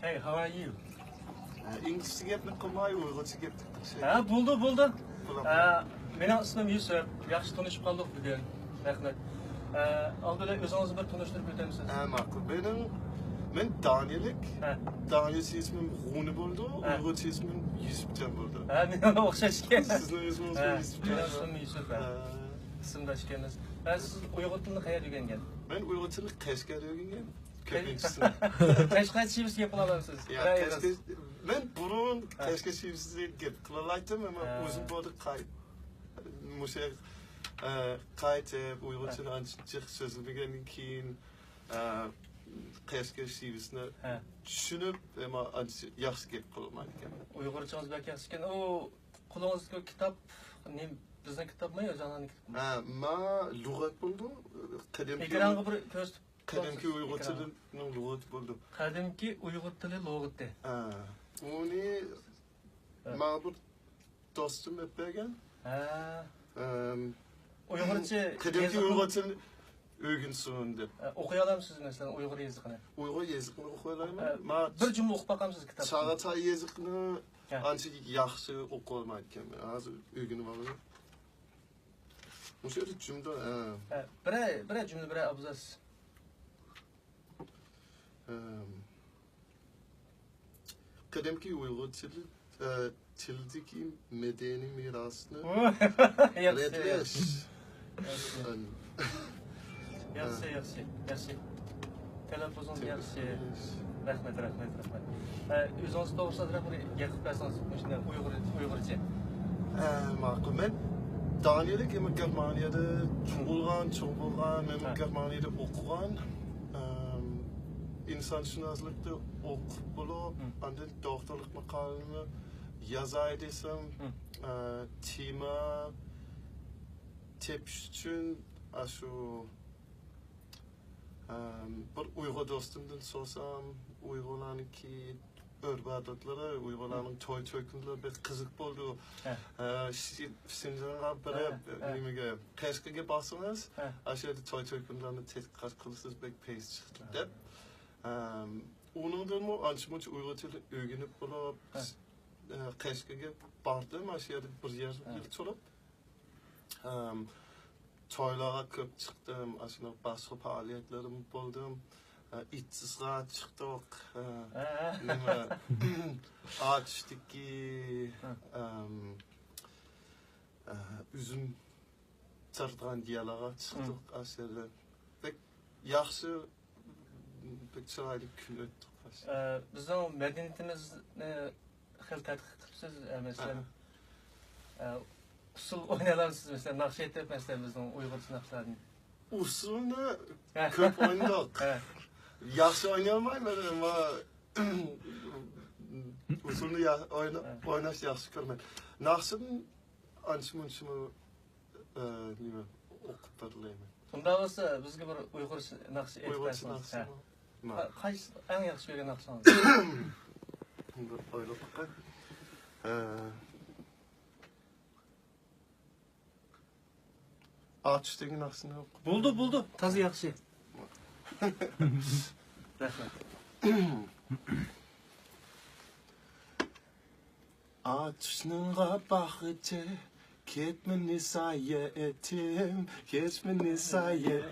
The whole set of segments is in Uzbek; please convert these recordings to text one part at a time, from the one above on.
Hey, how are you? İngilizce gapni qilmay, Uyg'urcha gap Ha, bo'ldi. Bo'ladi. Mening ismim Yusuf. Yaxshi tanishib qoldik bugun. Rahmat. Oldida o'zingizni bir tanishtirib o'tamiz. Ma'qul. Men Daniyelik. Ha. Daniyecha ismim G'uni bo'ldi, Uyg'urcha ismim Yusufjon bo'ldi. Ha, menga o'xshashgan. Sizning ismingiz Yusufjon. Mening ismim Yusuf. Ismdashganmiz. Siz Uyg'ur tilini qayerda o'rgangan? Men Uyg'ur tilini Qashqarda o'rgangan. Ko'pinchisi. Qashqar chivs gap qila olasiz. Men burun Qashqar chivsni gap qila oldim, ammo o'zim borib musha qaytib Uyg'urchani ancha so'zlagandan keyin Qashqar chivsni tushunib, ammo ancha yaxshi gap qilolmadim. Uyg'urchangiz bak yaxshi ekan. U qo'lingizga kitob, bizning kitobmi yo janoning kitobmi? Ma lug'at bo'ldi. Ekranga bir ko'z Qadimki Uyg'ur tilining lug'ati bo'ldi. Qadimki Uyg'ur tili lug'ati. Uni ma'bud do'stim bergan. Uyg'urcha qadimki Uyg'ur tilini o'rgansin deb. O'qiy olamsiz masalan Uyg'ur yozig'ini? Uyg'ur yozig'ini o'qiy olaman. Bir jumla o'qib boqamsiz kitobni. Chag'atay yozig'ini ancha yaxshi o'qiy olmayotganman. Hozir o'rganib olaman. O'sha jumla. Bir jumla bir abzas. Qadimki Uyg'ur tildagi madaniy merosni Yaxshi. Talaffuzingiz yaxshi. Rahmat. O'zingiz to'g'risida bir gap qilsangiz, shunday Uyg'urcha. Ma'qul. Men Daniyelik Germaniyada tug'ilgan, men Germaniyada o'qigan. İnsanshunoslikda o'qib bo'lib, andan doktorlik maqolamni yozay desam, tema tepish uchun shu bir Uyg'ur do'stimdan so'rasam, Uyg'urlarniki o'rbadotlari, Uyg'urlarning to'y-to'ykunlari bir qiziq bo'ldi. Sinjarga nimaga Qashqarga borsangiz, o'sha yerda to'y-to'ykunlarni tadqiqot qilsangiz bek pes chiqdi deb. Onundan mı ançımınç Uyg'ur tili o'rganib bo'lib, Qashqarga bordim, o'sha yerda bir yer turib. To'ylarga ko'p chiqdim, o'sha boshqa faoliyatlarim bo'ldim. İtsizga chiqdik. Nima ağaçdagi üzüm tartgan diyalarga chiqdik, o'sha yerda. Bek yaxshi pek chiroyli kun o'tdi. Bizning madaniyatimizni xil tadqiq qilibsiz, masalan, usul o'ynay olasiz, masalan, naqsh aytib, masalan, bizning Uyg'urcha naqshlarni. Usulni ko'p o'ynadik. Yaxshi o'ynay olmayman, ammo usulni o'ynash yaxshi ko'raman. Naqshni ancha-muncha nima o'qib berilayman. Unda bo'lsa, bizga bir Uyg'urcha naqsh aytib bersangiz. Qaysi eng yaxshi ko'rgan naqshangiz? Bunda o'ylab baqa. Ağaçdagi naqshni o'qib. Bo'ldi. Toza yaxshi. Rahmat. Ağaçning bag'icha ketmini saye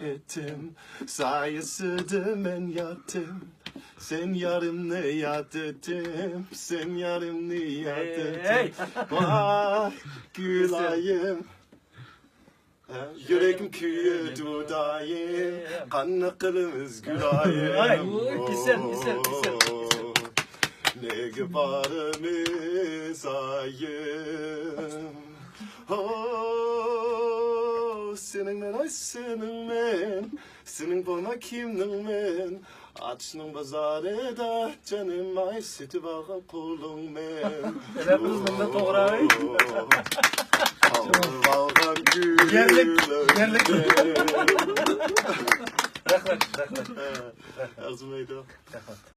etim, sayesinde men yattım, sen yarımını yattım, vay gülayım, yüreğim küyü dudayım, kanlı kırmızı gülayım, Güzel. Ne gebarımız ayım. Senin bana kimnin men, açның bazarı da canım ay sütü bağı kulun men. Biz bunda to'g'ri. Balgan gül. Yerlik. Rahmat. Azmaydı. Rahmat.